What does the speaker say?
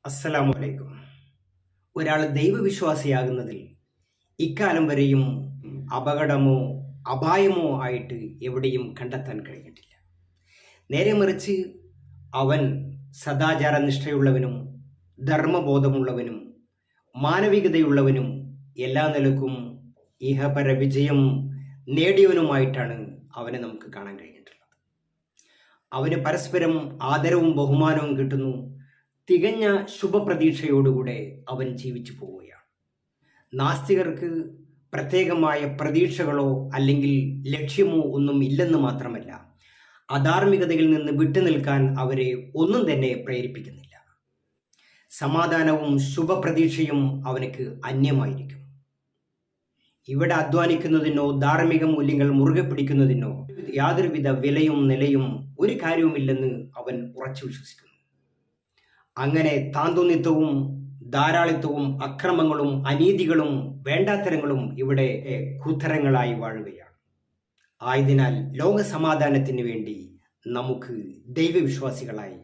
അസ്സലാമു അലൈക്കും. ഒരാൾ ദൈവവിശ്വാസിയാകുന്നതിൽ ഇക്കാലം വരെയും അപകടമോ അപായമോ ആയിട്ട് എവിടെയും കണ്ടെത്താൻ കഴിഞ്ഞിട്ടില്ല. നേരെ മറിച്ച് അവൻ സദാചാര നിഷ്ഠയുള്ളവനും ധർമ്മബോധമുള്ളവനും മാനവികതയുള്ളവനും എല്ലാ നിലക്കും ഇഹപര വിജയം നേടിയവനുമായിട്ടാണ് അവനെ നമുക്ക് കാണാൻ കഴിഞ്ഞിട്ടുള്ളത്. അവന് പരസ്പരം ആദരവും ബഹുമാനവും കിട്ടുന്നു. തികഞ്ഞ ശുഭപ്രതീക്ഷയോടുകൂടെ അവൻ ജീവിച്ചു പോവുകയാണ്. നാസ്തികർക്ക് പ്രത്യേകമായ പ്രതീക്ഷകളോ അല്ലെങ്കിൽ ലക്ഷ്യമോ ഒന്നും ഇല്ലെന്ന് മാത്രമല്ല, അധാർമികതയിൽ നിന്ന് വിട്ടുനിൽക്കാൻ അവരെ ഒന്നും തന്നെ പ്രേരിപ്പിക്കുന്നില്ല. സമാധാനവും ശുഭപ്രതീക്ഷയും അവനക്ക് അന്യമായിരിക്കും. ഇവിടെ അധ്വാനിക്കുന്നതിനോ ധാർമ്മിക മൂല്യങ്ങൾ മുറുകെ പിടിക്കുന്നതിനോ യാതൊരുവിധ വിലയും നിലയും ഒരു കാര്യവുമില്ലെന്ന് അവൻ ഉറച്ചു വിശ്വസിക്കുന്നു. അങ്ങനെ താന്തോന്നിത്വവും ധാരാളിത്വവും അക്രമങ്ങളും അനീതികളും വേണ്ടാത്തരങ്ങളും ഇവിടെ കൂത്തരങ്ങളായി വാഴുകയാണ്. ആയതിനാൽ ലോക സമാധാനത്തിന് വേണ്ടി നമുക്ക് ദൈവവിശ്വാസികളായി